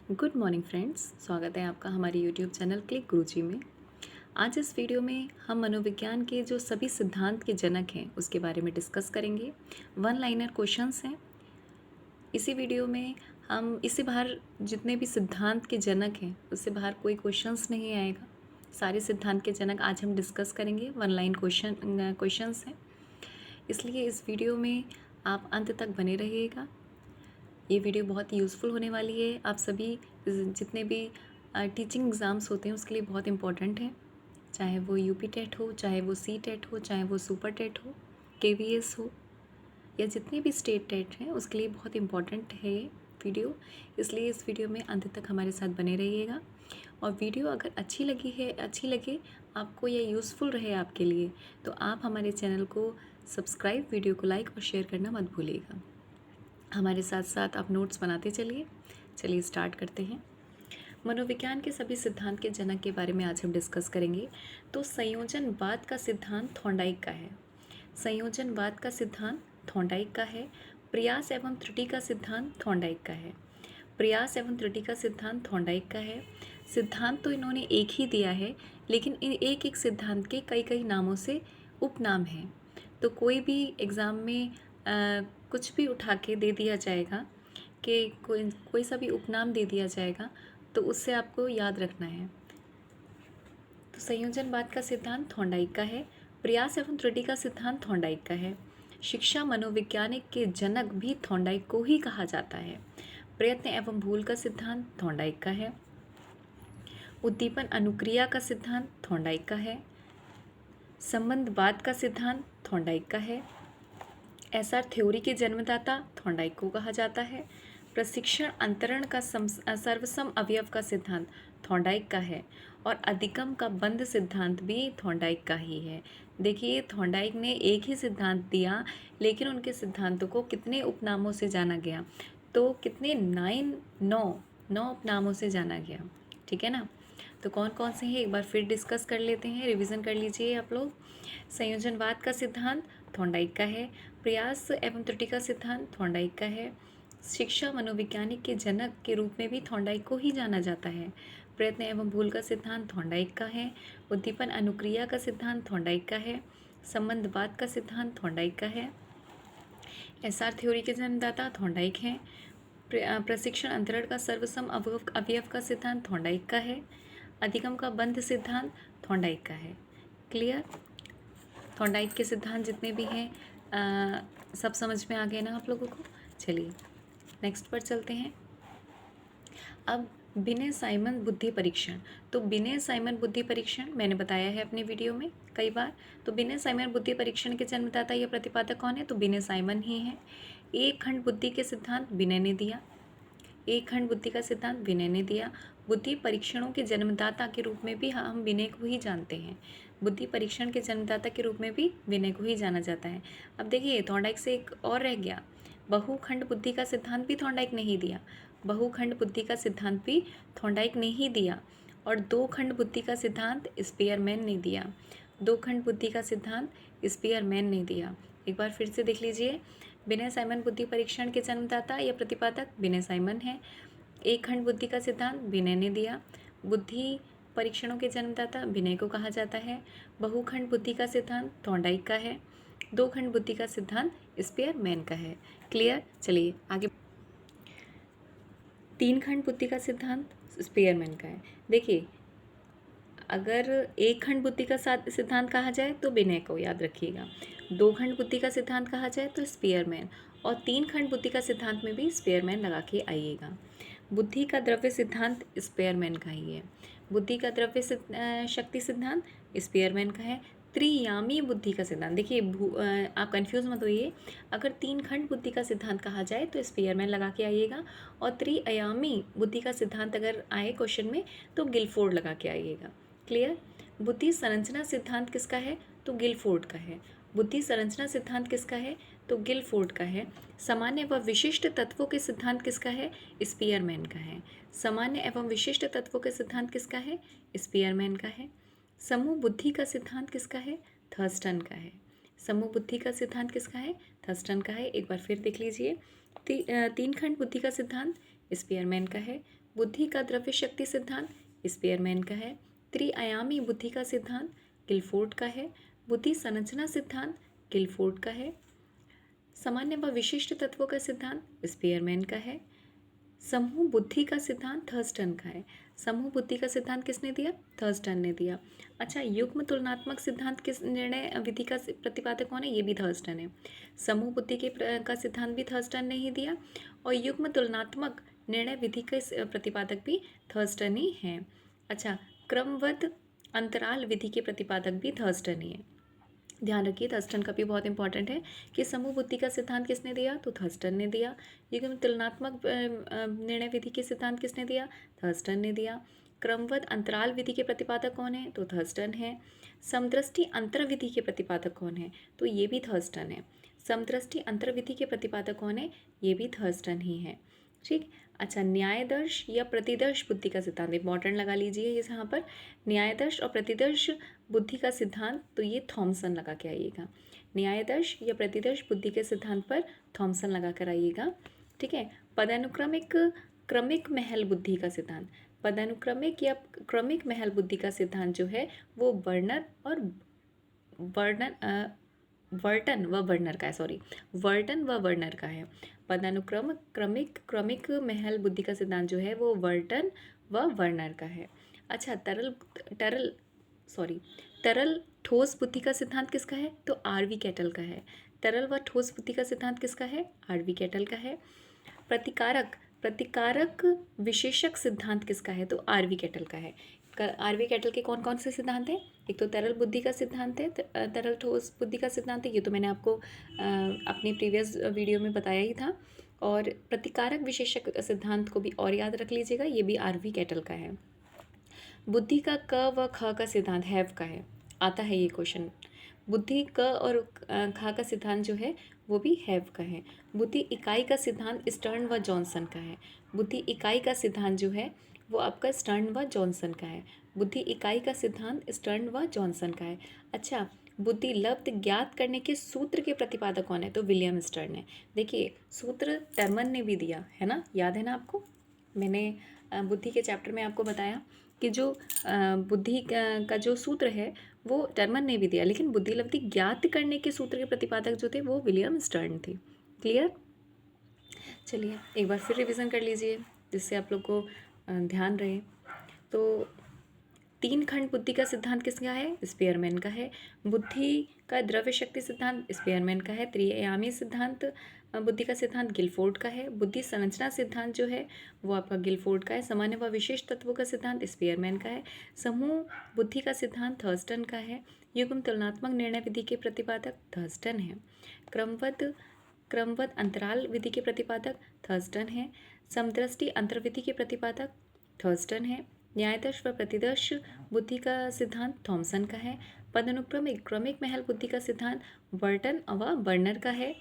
Good morning friends, स्वागत है आपका हमारे यूट्यूब चैनल क्लिक गुरुजी में। आज इस वीडियो में हम मनोविज्ञान के जो सभी सिद्धांत के जनक हैं उसके बारे में डिस्कस करेंगे। वन लाइनर क्वेश्चंस हैं इसी वीडियो में। हम इससे बाहर जितने भी सिद्धांत के जनक हैं उससे बाहर कोई क्वेश्चंस नहीं आएगा। सारे सिद्धांत के जनक आज हम डिस्कस करेंगे। वन लाइन क्वेश्चंस हैं, इसलिए इस वीडियो में आप अंत तक बने रहिएगा। ये वीडियो बहुत यूज़फुल होने वाली है। आप सभी जितने भी टीचिंग एग्ज़ाम्स होते हैं उसके लिए बहुत इम्पोर्टेंट है, चाहे वो यूपी टेट हो, चाहे वो सी टेट हो, चाहे वो सुपर टेट हो, केवीएस हो, या जितने भी स्टेट टेट हैं उसके लिए बहुत इम्पोर्टेंट है ये वीडियो। इसलिए इस वीडियो में अंत तक हमारे साथ बने रहिएगा। और वीडियो अगर अच्छी लगे आपको, या यूज़फुल रहे आपके लिए, तो आप हमारे चैनल को सब्सक्राइब, वीडियो को लाइक और शेयर करना मत भूलिएगा। हमारे साथ साथ आप नोट्स बनाते चलिए स्टार्ट करते हैं। मनोविज्ञान के सभी सिद्धांत के जनक के बारे में आज हम डिस्कस करेंगे। तो संयोजनवाद का सिद्धांत थॉर्नडाइक का है। संयोजनवाद का सिद्धांत थॉर्नडाइक का है। प्रयास एवं त्रुटि का सिद्धांत थॉर्नडाइक का है। प्रयास एवं त्रुटि का सिद्धांत थॉर्नडाइक का है। सिद्धांत तो इन्होंने एक ही दिया है, लेकिन इन एक एक सिद्धांत के कई कई नामों से उपनाम हैं। तो कोई भी एग्ज़ाम में कुछ भी उठा के दे दिया जाएगा कि कोई सा भी उपनाम दे दिया जाएगा, तो उससे आपको याद रखना है। तो संयोजनवाद का सिद्धांत थॉर्नडाइक का है। प्रयास एवं त्रुटि का सिद्धांत थॉर्नडाइक का है। शिक्षा मनोवैज्ञानिक के जनक भी थॉर्नडाइक को ही कहा जाता है। प्रयत्न एवं भूल का सिद्धांत थॉर्नडाइक का है। उद्दीपन अनुक्रिया का सिद्धांत थॉर्नडाइक का है। संबंधवाद का सिद्धांत थॉर्नडाइक का है। एसआर थ्योरी के जन्मदाता थॉर्नडाइक को कहा जाता है। प्रशिक्षण अंतरण का सर्वसम अवयव का सिद्धांत थॉर्नडाइक का है। और अधिगम का बंध सिद्धांत भी थॉर्नडाइक का ही है। देखिए, थॉर्नडाइक ने एक ही सिद्धांत दिया, लेकिन उनके सिद्धांतों को कितने उपनामों से जाना गया, तो कितने नौ उपनामों से जाना गया। ठीक है ना। तो कौन कौन से हैं एक बार फिर डिस्कस कर लेते हैं, रिवीजन कर लीजिए आप लोग। संयोजनवाद का सिद्धांत थॉर्नडाइक का है। प्रयास एवं त्रुटि का सिद्धांत थॉर्नडाइक का है। शिक्षा मनोवैज्ञानिक के जनक के रूप में भी थॉर्नडाइक को ही जाना जाता है। प्रयत्न एवं भूल का सिद्धांत थॉर्नडाइक का है। उद्दीपन अनुक्रिया का सिद्धांत थॉर्नडाइक का है। संबंधवाद का सिद्धांत थॉर्नडाइक का है। एसआर थ्योरी के जन्मदाता थॉर्नडाइक हैं। प्रशिक्षण अंतरण का सर्वसम अवयव का सिद्धांत थॉर्नडाइक का है। अधिगम का बंध सिद्धांत थॉर्नडाइक का है। क्लियर। थॉर्नडाइक के सिद्धांत जितने भी हैं सब समझ में आ गए ना आप लोगों को। चलिए नेक्स्ट पर चलते हैं। अब बिने साइमन बुद्धि परीक्षण। तो बिने साइमन बुद्धि परीक्षण मैंने बताया है अपने वीडियो में कई बार। तो बिने साइमन बुद्धि परीक्षण के जन्मदाता या प्रतिपादक कौन है? तो बिने साइमन ही है। एक खंड बुद्धि के सिद्धांत बिने ने दिया। एक खंड बुद्धि का सिद्धांत विनय ने दिया। बुद्धि परीक्षणों के जन्मदाता के रूप में भी हम विनय को ही जानते हैं। बुद्धि परीक्षण के जन्मदाता के रूप में भी विनय को ही जाना जाता है। अब देखिए, थॉर्नडाइक से एक और रह गया, बहुखंड बुद्धि का सिद्धांत भी थॉर्नडाइक ने ही दिया। बहुखंड बुद्धि का सिद्धांत भी थॉर्नडाइक ने ही दिया। और दो खंड बुद्धि का सिद्धांत स्पीयरमैन ने दिया। दो खंड बुद्धि का सिद्धांत स्पीयरमैन ने दिया। एक बार फिर से देख लीजिए। बिने साइमन बुद्धि परीक्षण के जन्मदाता या प्रतिपादक बिने साइमन है। एक खंड बुद्धि का सिद्धांत विनय ने दिया। बुद्धि परीक्षणों के जन्मदाता विनय को कहा जाता है। बहुखंड बुद्धि का सिद्धांत थॉर्नडाइक का है। दो खंड बुद्धि का सिद्धांत स्पीयरमैन का है। क्लियर। चलिए आगे। तीन खंड बुद्धि का सिद्धांत स्पीयरमैन का है। देखिए, अगर एक खंड बुद्धि का सिद्धांत कहा जाए तो विनय को याद रखिएगा। दो खंड बुद्धि का सिद्धांत कहा जाए तो स्पीयरमैन, और तीन खंड बुद्धि का सिद्धांत में भी स्पीयरमैन लगा के आइएगा। बुद्धि का द्रव्य सिद्धांत स्पीयरमैन का ही है। बुद्धि का द्रव्य शक्ति सिद्धांत स्पीयरमैन का है। त्रियामी बुद्धि का सिद्धांत, देखिए आप कंफ्यूज मत होइए। अगर तीन खंड बुद्धि का सिद्धांत कहा जाए तो स्पीयरमैन लगा के आइएगा, और त्रिआयामी बुद्धि का सिद्धांत अगर आए क्वेश्चन में तो गिलफोर्ड लगा के आइएगा। क्लियर। बुद्धि संरचना सिद्धांत किसका है? तो गिलफोर्ड का है। बुद्धि संरचना सिद्धांत किसका है? तो गिलफोर्ड का है। सामान्य व विशिष्ट तत्वों के सिद्धांत किसका है? स्पीयरमैन का है। सामान्य एवं विशिष्ट तत्वों के सिद्धांत किसका है? स्पीयरमैन का है। समूह बुद्धि का सिद्धांत किसका है? थर्स्टन का है। समूह बुद्धि का सिद्धांत किसका है? थर्स्टन का है। एक बार फिर देख लीजिए। तीन खंड बुद्धि का सिद्धांत स्पीयरमैन का है। बुद्धि का द्रव्य शक्ति सिद्धांत स्पेयरमैन का है। त्रिआयामी बुद्धि का सिद्धांत गिलफोर्ड का है। बुद्धि संरचना सिद्धांत गिलफोर्ड का है। सामान्य व विशिष्ट तत्वों का सिद्धांत स्पेयरमैन का है। समूह बुद्धि का सिद्धांत थर्स्टन का है। समूह बुद्धि का सिद्धांत किसने दिया? थर्स्टन ने दिया। अच्छा, युग्म तुलनात्मक सिद्धांत किस निर्णय विधि का प्रतिपादक कौन है? ये भी थर्स्टन है। समूह बुद्धि का सिद्धांत भी थर्स्टन ने ही दिया और युग्म तुलनात्मक निर्णय विधि के प्रतिपादक भी थर्स्टन ही है। अच्छा, क्रमबद्ध अंतराल विधि के प्रतिपादक भी थर्स्टन ही है। ध्यान रखिए, थर्स्टन का भी बहुत इंपॉर्टेंट है कि समूह बुद्धि का सिद्धांत किसने दिया? तो थर्स्टन ने दिया। युग्म तुलनात्मक निर्णय विधि के सिद्धांत किसने दिया? थर्स्टन ने दिया। क्रमबद्ध अंतराल विधि के प्रतिपादक कौन है? तो थर्स्टन है। समदृष्टि अंतर विधि के प्रतिपादक कौन है? तो ये भी थर्स्टन है। समदृष्टि अंतर विधि के प्रतिपादक कौन है? ये भी थर्स्टन ही है। ठीक। अच्छा, न्यायदर्श या प्रतिदर्श बुद्धि का सिद्धांत इंपॉर्टेंट लगा लीजिए यहाँ पर। न्यायदर्श और प्रतिदर्श बुद्धि का सिद्धांत, तो ये थॉमसन लगा के आइएगा। न्यायदर्श या प्रतिदर्श बुद्धि के सिद्धांत पर थॉमसन लगा कर आइएगा। ठीक है। पदानुक्रमिक क्रमिक महल बुद्धि का सिद्धांत, पदानुक्रमिक या क्रमिक महल बुद्धि का सिद्धांत जो है वो वर्टन व वर्नर का है। वर्टन व वर्नर का है। पदानुक्रम क्रमिक महल बुद्धि का सिद्धांत जो है वो वर्टन व वर्नर का है। अच्छा, तरल ठोस बुद्धि का सिद्धांत किसका है? तो आरवी कैटल का है। तरल व ठोस बुद्धि का सिद्धांत किसका है? आरवी कैटल का है। प्रतिकारक विशेषक सिद्धांत किसका है? तो आरवी कैटल का है। आरवी कैटल के कौन कौन से सिद्धांत हैं? एक तो तरल बुद्धि का सिद्धांत है, तरल ठोस बुद्धि का सिद्धांत है, ये तो मैंने आपको अपनी प्रीवियस वीडियो में बताया ही था। और प्रतिकारक विशेषक सिद्धांत को भी और याद रख लीजिएगा, ये भी आरवी कैटल का है। बुद्धि का क व ख का सिद्धांत हैव का है, आता है ये क्वेश्चन। बुद्धि क और ख का सिद्धांत जो है वो भी हैव का है। बुद्धि इकाई का सिद्धांत स्टर्न व जॉनसन का है। बुद्धि इकाई का सिद्धांत जो है वो आपका स्टर्न व जॉनसन का है। बुद्धि इकाई का सिद्धांत स्टर्न व जॉनसन का है। अच्छा, बुद्धि लब्ध ज्ञात करने के सूत्र के प्रतिपादक कौन है? तो विलियम स्टर्न है। देखिए, सूत्र टर्मन ने भी दिया है ना, याद है ना आपको? मैंने बुद्धि के चैप्टर में आपको बताया कि जो बुद्धि का जो सूत्र है वो टर्मन ने भी दिया, लेकिन बुद्धि लब्धि ज्ञात करने के सूत्र के प्रतिपादक जो थे वो विलियम स्टर्न थे। क्लियर? चलिए एक बार फिर रिवीजन कर लीजिए जिससे आप लोग को ध्यान रहे। तो 3 खंड बुद्धि का सिद्धांत किसका है? स्पेयरमैन का है। बुद्धि का द्रव्य शक्ति सिद्धांत स्पेयरमैन का है। त्रिआयामी सिद्धांत बुद्धि का सिद्धांत गिलफोर्ड का है। बुद्धि संरचना सिद्धांत जो है वो आपका गिलफोर्ड का है। सामान्य व विशेष तत्वों का सिद्धांत स्पेयरमैन का है। समूह बुद्धि का सिद्धांत थर्स्टन का है। युग्म तुलनात्मक निर्णय विधि के प्रतिपादक थर्स्टन है। क्रमबद्ध अंतराल विधि के प्रतिपादक थर्स्टन है। समदृष्टि अंतर्विधि के प्रतिपादक थर्स्टन है। न्यायदर्श व प्रतिदर्श बुद्धि का सिद्धांत थॉमसन का है। पदानुक्रमिक क्रमिक महल बुद्धि का सिद्धांत वर्टन व वर्नर का है।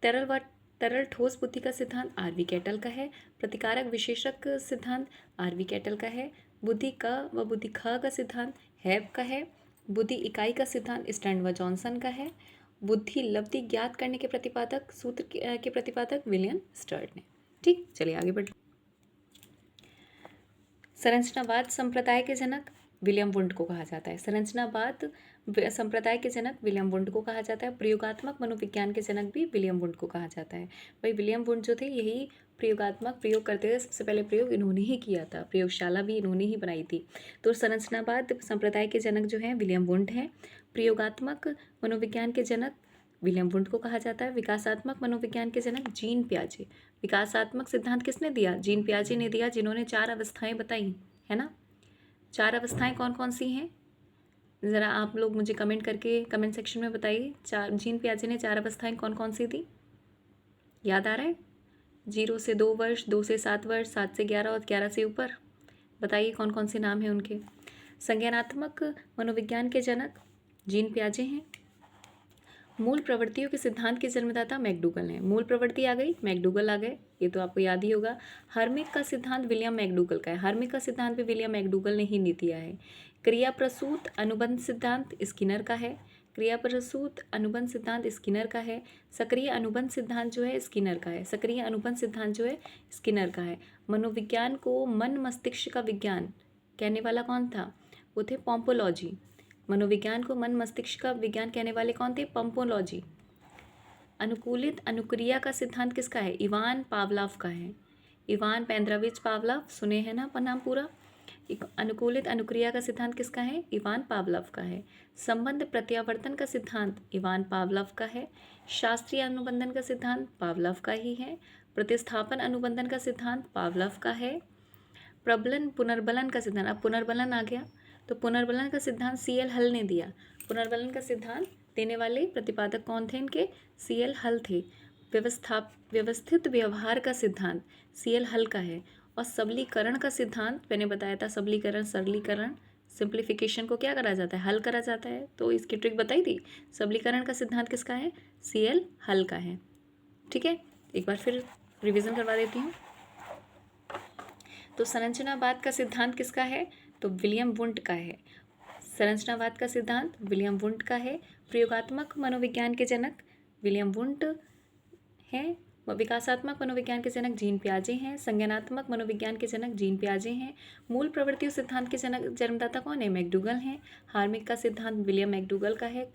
तरल ठोस बुद्धि का सिद्धांत आरवी कैटल का है। प्रतिकारक विशेषक सिद्धांत आरवी कैटल का है। बुद्धि क व बुद्धि ख का सिद्धांत हैव का है। बुद्धि इकाई का सिद्धांत स्टर्न व जॉनसन का है। बुद्धि लब्धि ज्ञात करने के प्रतिपादक सूत्र के प्रतिपादक विलियम स्टर्न है। ठीक, चलिए आगे बढ़। संरचनावाद संप्रदाय के जनक विलियम वुंड को कहा जाता है। संरचनावाद संप्रदाय के जनक विलियम वुंड को कहा जाता है। प्रयोगात्मक मनोविज्ञान के जनक भी विलियम वुंड को कहा जाता है। भाई विलियम वुंड जो थे यही प्रयोगात्मक प्रयोग करते थे, सबसे पहले प्रयोग इन्होंने ही किया था, प्रयोगशाला भी इन्होंने ही बनाई थी। तो संरचनावाद संप्रदाय के जनक जो हैं विलियम वुंड हैं। प्रयोगात्मक मनोविज्ञान के जनक विलियम वुंड को कहा जाता है। विकासात्मक मनोविज्ञान के जनक जीन पियाजे। विकासात्मक सिद्धांत किसने दिया? जीन पियाजे ने दिया, जिन्होंने 4 अवस्थाएं बताई है ना। 4 अवस्थाएं कौन कौन सी हैं? ज़रा आप लोग मुझे कमेंट करके कमेंट सेक्शन में बताइए। जीन पियाजे ने 4 अवस्थाएं कौन कौन सी दी? याद आ रहा है? 0 से 2 वर्ष, 2 से 7 वर्ष, 7 से 11 और 11 से ऊपर। बताइए कौन कौन से नाम हैं उनके। संज्ञानात्मक मनोविज्ञान के जनक जीन पियाजे हैं। मूल प्रवृत्तियों के सिद्धांत के जन्मदाता मैकडूगल हैं। मूल प्रवृत्ति आ गई, मैकडूगल आ गए, ये तो आपको याद ही होगा। हार्मिक का सिद्धांत विलियम मैकडूगल का है। हार्मिक का सिद्धांत भी विलियम मैकडूगल ने ही दिया है। क्रिया प्रसूत अनुबंध सिद्धांत स्किनर का है। क्रिया प्रसूत अनुबंध सिद्धांत स्किनर का है। सक्रिय अनुबंध सिद्धांत जो है स्किनर का है। सक्रिय अनुबंध सिद्धांत जो है स्किनर का है। मनोविज्ञान को मन मस्तिष्क का विज्ञान कहने वाला कौन था? वो थे पोम्पोलॉजी। मनोविज्ञान को मन मस्तिष्क का विज्ञान कहने वाले कौन थे? पोम्पोलॉजी। अनुकूलित अनुक्रिया का सिद्धांत किसका है? इवान पावलोव का है। इवान पेंद्रोविच पावलोव, सुने हैं ना नाम पूरा। अनुकूलित अनुक्रिया का सिद्धांत किसका है? इवान पावलोव का है। संबंध प्रत्यावर्तन का सिद्धांत इवान पावलोव का है। शास्त्रीय अनुबंधन का सिद्धांत पावलोव का ही है। प्रतिस्थापन अनुबंधन का सिद्धांत पावलोव का है। प्रबलन पुनर्बलन का सिद्धांत, अब पुनर्बलन आ गया तो पुनर्बलन का सिद्धांत सीएल हल ने दिया। पुनर्बलन का सिद्धांत देने वाले प्रतिपादक कौन थे इनके? सीएल हल थे। व्यवस्थित व्यवहार का सिद्धांत सीएल हल का है। और सबलीकरण का सिद्धांत मैंने बताया था, सबलीकरण सरलीकरण सिंप्लीफिकेशन को क्या करा जाता है? हल करा जाता है। तो इसकी ट्रिक बताई थी। सबलीकरण का सिद्धांत किसका है? सीएल हल का है। ठीक है, एक बार फिर रिवीजन करवा देती हूँ। तो संरचनावाद का सिद्धांत किसका है? तो विलियम वुंट का है। संरचनावाद का सिद्धांत विलियम वुंट का है। प्रयोगात्मक मनोविज्ञान के जनक विलियम वुंट हैं। विकासात्मक मनोविज्ञान के जनक जीन पियाजे हैं। संज्ञानात्मक मनोविज्ञान के जनक जीन पियाजे हैं। मूल प्रवृत्ति सिद्धांत के जनक जन्मदाता कौन है? मैकडूगल हैं। हार्मिक का सिद्धांत विलियम मैकडूगल का है।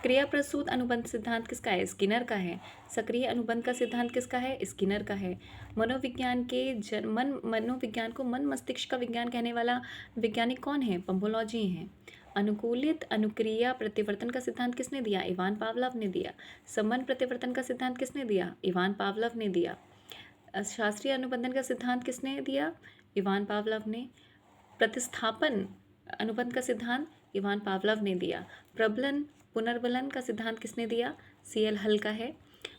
क्रिया प्रसूत अनुबंध सिद्धांत किसका है? स्किनर का है। सक्रिय अनुबंध का सिद्धांत किसका है? स्किनर का है। मनोविज्ञान को मन मस्तिष्क का विज्ञान कहने वाला वैज्ञानिक कौन है? पोम्पोलॉजी हैं। अनुकूलित अनुक्रिया प्रतिवर्तन का सिद्धांत किसने दिया? इवान पावलोव ने दिया। संबंध प्रतिवर्तन का सिद्धांत किसने दिया? इवान पावलोव ने दिया। शास्त्रीय अनुबंधन का सिद्धांत किसने दिया? इवान पावलोव ने। प्रतिस्थापन अनुबंध का सिद्धांत इवान पावलोव ने दिया। प्रबलन पुनर्बलन का सिद्धांत किसने दिया? सीएल हल का है।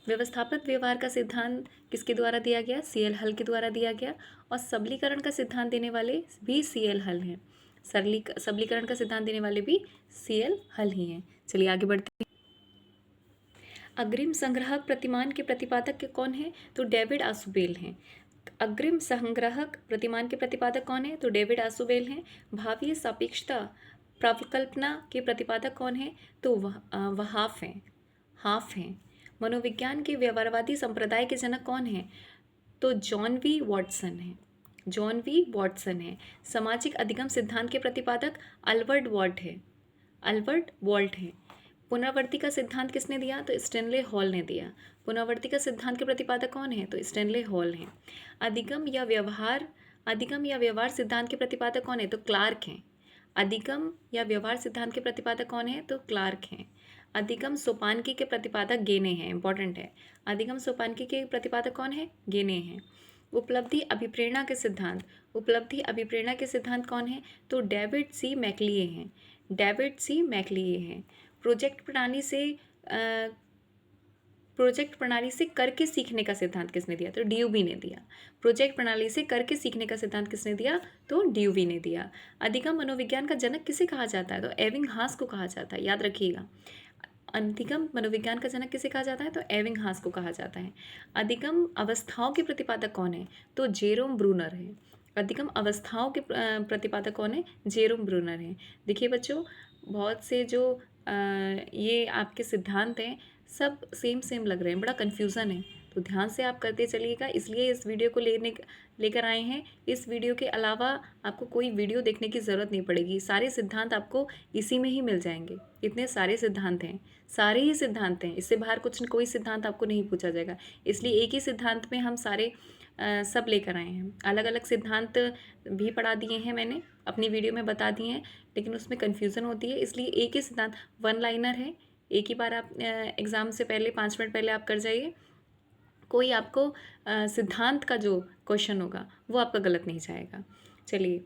व्यवस्थापक व्यवहार का सिद्धांत किसके द्वारा दिया गया? सीएल हल के द्वारा दिया गया। और सबलीकरण का सिद्धांत देने वाले भी सीएल हल हैं। सबलीकरण का सिद्धांत देने वाले भी सीएल हल ही हैं। चलिए आगे बढ़ते हैं। अग्रिम संग्राहक प्रतिमान के प्रतिपादक कौन है? तो डेविड आसुबेल हैं। अग्रिम संग्राहक प्रतिमान के प्रतिपादक कौन है? तो डेविड आसुबेल हैं। भावीय सापेक्षता प्रकल्पना के प्रतिपादक कौन है? तो वह हाफ हैं। मनोविज्ञान के व्यवहारवादी संप्रदाय के जनक कौन है? तो जॉन वी वॉटसन है। सामाजिक अधिगम सिद्धांत के प्रतिपादक अल्बर्ट वॉल्ट है। पुनरावृत्ति का सिद्धांत किसने दिया? तो स्टैनले हॉल ने दिया। पुनरावृत्ति का सिद्धांत के प्रतिपादक कौन है? तो स्टैनले हॉल हैं। अधिगम या व्यवहार सिद्धांत के प्रतिपादक कौन है? तो क्लार्क हैं। अधिगम या व्यवहार सिद्धांत के प्रतिपादक कौन है? तो क्लार्क हैं। अधिगम सोपानकी के प्रतिपादक गेने हैं। इंपॉर्टेंट है। अधिगम सोपानकी के प्रतिपादक कौन है? गेने हैं। उपलब्धि अभिप्रेरणा के सिद्धांत कौन है? तो डेविड सी मैक्लिए हैं। प्रोजेक्ट प्रणाली से करके सीखने का सिद्धांत किसने दिया? तो डीयूवी ने दिया। प्रोजेक्ट प्रणाली से करके सीखने का सिद्धांत किसने दिया? तो डीयूवी ने दिया। अधिगम मनोविज्ञान का जनक किसे कहा जाता है? तो एबिंगहास को कहा जाता है, याद रखिएगा। अधिगम मनोविज्ञान का जनक किसे कहा जाता है? तो एबिंगहास को कहा जाता है। अधिगम अवस्थाओं के प्रतिपादक कौन है? तो जेरोम ब्रूनर है। अधिगम अवस्थाओं के प्रतिपादक कौन है? जेरोम ब्रूनर है। देखिए बच्चों, बहुत से जो ये आपके सिद्धांत हैं सब सेम लग रहे हैं, बड़ा कन्फ्यूज़न है, तो ध्यान से आप करते चलिएगा। इसलिए इस वीडियो को लेकर आए हैं। इस वीडियो के अलावा आपको कोई वीडियो देखने की ज़रूरत नहीं पड़ेगी। सारे सिद्धांत आपको इसी में ही मिल जाएंगे। इतने सारे सिद्धांत हैं, सारे ही सिद्धांत हैं, इससे बाहर कोई सिद्धांत आपको नहीं पूछा जाएगा। इसलिए एक ही सिद्धांत में हम सारे सब लेकर आए हैं। अलग अलग सिद्धांत भी पढ़ा दिए हैं मैंने, अपनी वीडियो में बता दिए हैं, लेकिन उसमें कन्फ्यूज़न होती है। इसलिए एक ही सिद्धांत 1 लाइनर है। एक ही बार आप एग्ज़ाम से पहले 5 मिनट पहले आप कर जाइए। कोई आपको सिद्धांत का जो क्वेश्चन होगा वो आपका गलत नहीं जाएगा। चलिए,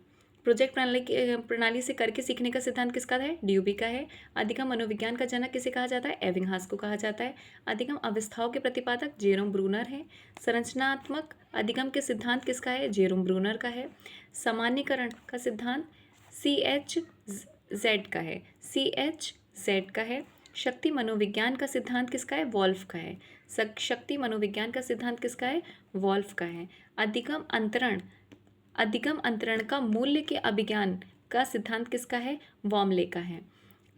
प्रोजेक्ट प्रणाली से करके सीखने का सिद्धांत किसका है? डीयूबी का है। अधिगम मनोविज्ञान का जनक किसे कहा जाता है? एबिंगहास को कहा जाता है। अधिगम अवस्थाओं के प्रतिपादक जेरोम ब्रूनर है। संरचनात्मक अधिगम के सिद्धांत किसका है? जेरोम ब्रूनर का है। सामान्यीकरण का सिद्धांत CHZ का है। शक्ति मनोविज्ञान का सिद्धांत किसका है? वॉल्फ का है। शक्ति मनोविज्ञान का सिद्धांत किसका है? वॉल्फ का है। अधिगम अंतरण का मूल्य के अभिज्ञान का सिद्धांत किसका है? वॉमले का है।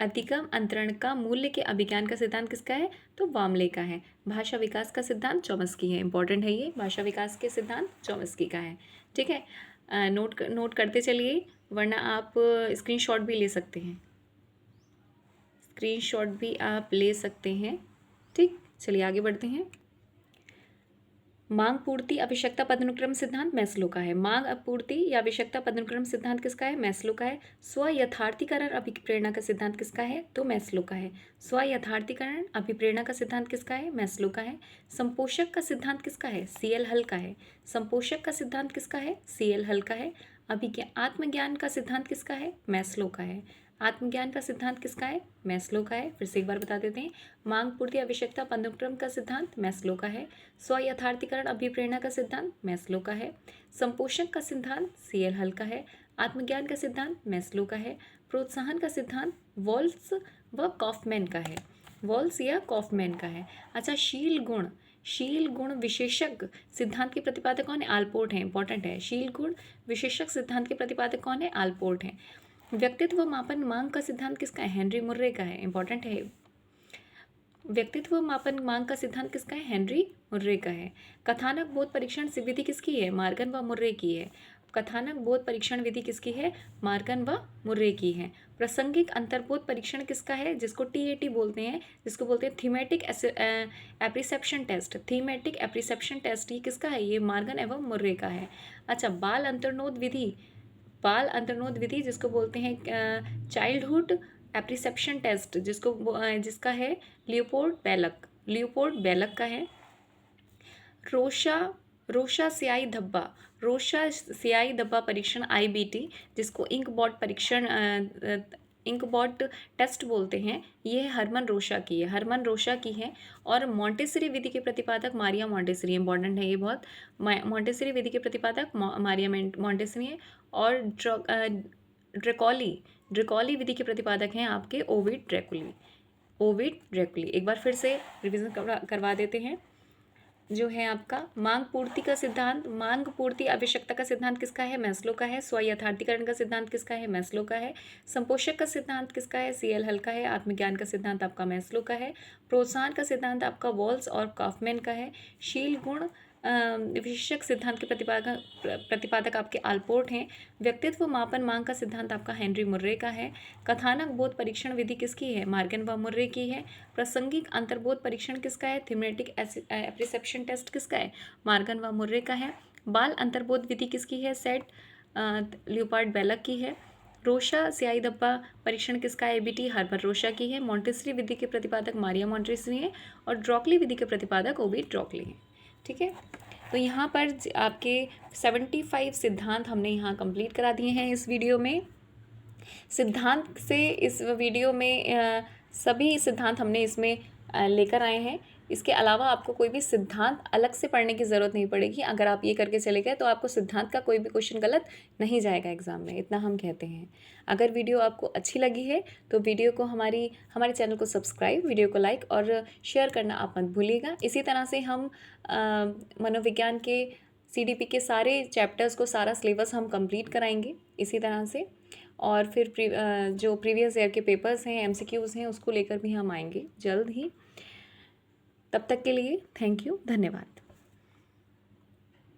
अधिगम अंतरण का मूल्य के अभिज्ञान का सिद्धांत किसका है? तो वामले का है। भाषा विकास का सिद्धांत चॉम्स्की है। इंपॉर्टेंट है ये, भाषा विकास के सिद्धांत चॉम्स्की का है। ठीक है, नोट करते चलिए, वरना आप स्क्रीनशॉट भी ले सकते हैं। स्क्रीनशॉट भी आप ले सकते हैं। ठीक, चलिए आगे बढ़ते हैं। मांग पूर्ति आवश्यकता पदानुक्रम सिद्धांत मैस्लो का है। मांग पूर्ति या आवश्यकता पदानुक्रम सिद्धांत किसका है? मैस्लो का है। स्व यथार्थीकरण अभिप्रेरणा का सिद्धांत किसका है? तो मैस्लो का है। स्व यथार्थीकरण अभिप्रेरणा का सिद्धांत किसका है? मैस्लो का है। संपोषक का सिद्धांत किसका है? सीएल हल का है। संपोषक का सिद्धांत किसका है? सीएल हल का है। आत्मज्ञान का सिद्धांत किसका है? मैस्लो का है। आत्मज्ञान का सिद्धांत किसका है? मैस्लो का है। फिर से एक बार बता देते हैं। मांग पूर्ति आवश्यकता पदानुक्रम का सिद्धांत मैस्लो का है। स्व यथार्थीकरण अभिप्रेरणा का सिद्धांत मैस्लो का है। संपोषक का सिद्धांत सीएल हल का है। आत्मज्ञान का सिद्धांत मैस्लो का है। प्रोत्साहन का सिद्धांत वॉल्स व कॉफमैन का है। वॉल्स या कॉफमैन का है। अच्छा, शील गुण विशेषक सिद्धांत के प्रतिपादक कौन है? आलपोर्ट है। इंपॉर्टेंट है। शील गुण विशेषक सिद्धांत के प्रतिपादक कौन है? आलपोर्ट है। व्यक्तित्व मापन मांग का सिद्धांत किसका है? हेनरी मुर्रे का है। इंपॉर्टेंट है। व्यक्तित्व मापन मांग का सिद्धांत किसका है? हेनरी मुर्रे का है। कथानक बोध परीक्षण विधि किसकी है? मार्गन व मुर्रे की है। कथानक बोध परीक्षण विधि किसकी है? मार्गन व मुर्रे की है। प्रासंगिक अंतर्बोध परीक्षण किसका है? जिसको TAT बोलते हैं, जिसको बोलते हैं thematic apperception test. Thematic apperception test ये किसका है? ये मार्गन एवं मुर्रे का है। अच्छा, बाल अंतर्नोद विधि जिसको बोलते हैं चाइल्डहुड एप्रिसेप्शन टेस्ट, जिसका है लियोपोल्ड बेलक का है। रोशा स्याही धब्बा परीक्षण IBT, जिसको इंकबॉट टेस्ट बोलते हैं, ये हरमन रोशा की है। और मॉन्टेसरी विधि के प्रतिपादक मारिया मॉन्टेसरी। इंपॉर्टेंट है ये बहुत। मॉन्टेसरी विधि के प्रतिपादक मारिया मॉन्टेसरी है। और ड्रेकॉली विधि के प्रतिपादक हैं आपके ओविड ड्रैकुली। एक बार फिर से रिवीजन करवा देते हैं। जो है आपका मांग पूर्ति आवश्यकता का सिद्धांत किसका है? मैस्लो का है। स्व यथार्थीकरण का सिद्धांत किसका है? मैस्लो का है। संपोषक का सिद्धांत किसका है? सीएल हल का है। आत्मज्ञान का सिद्धांत आपका मैस्लो का है। प्रोत्साहन का सिद्धांत आपका वॉल्स और कॉफमैन का है। शील गुण विशेषक सिद्धांत के प्रतिपादक आपके आलपोर्ट हैं। व्यक्तित्व मापन मांग का सिद्धांत आपका हेनरी मुर्रे का है। कथानक बोध परीक्षण विधि किसकी है? मार्गन व मुर्रे की है। प्रासंगिक अंतर्बोध परीक्षण किसका है? थीमेटिक एप्रिसेप्शन टेस्ट किसका है? मार्गन व मुर्रे का है। बाल अंतर्बोध विधि किसकी है? लियोपोल्ड बेलक की है। रोशा स्याही धब्बा परीक्षण किसका है? ABT हर्बर्ट रोशा की है। मॉन्टेसरी विधि के प्रतिपादक मारिया मॉन्टेसरी है। और ड्रॉकली विधि के प्रतिपादक ओविड ड्रॉकली है। ठीक है, तो यहाँ पर आपके 75 सिद्धांत हमने यहाँ कंप्लीट करा दिए हैं इस वीडियो में। सिद्धांत से इस वीडियो में सभी सिद्धांत हमने इसमें लेकर आए हैं। इसके अलावा आपको कोई भी सिद्धांत अलग से पढ़ने की ज़रूरत नहीं पड़ेगी। अगर आप ये करके चले गए तो आपको सिद्धांत का कोई भी क्वेश्चन गलत नहीं जाएगा एग्जाम में, इतना हम कहते हैं। अगर वीडियो आपको अच्छी लगी है तो वीडियो को हमारे चैनल को सब्सक्राइब, वीडियो को लाइक और शेयर करना आप मत भूलिएगा। इसी तरह से हम मनोविज्ञान के CDP के सारे चैप्टर्स को, सारा सिलेबस हम कंप्लीट कराएंगे इसी तरह से। और फिर जो प्रीवियस ईयर के पेपर्स हैं, MCQs हैं, उसको लेकर भी हम आएंगे जल्द ही। तब तक के लिए थैंक यू, धन्यवाद।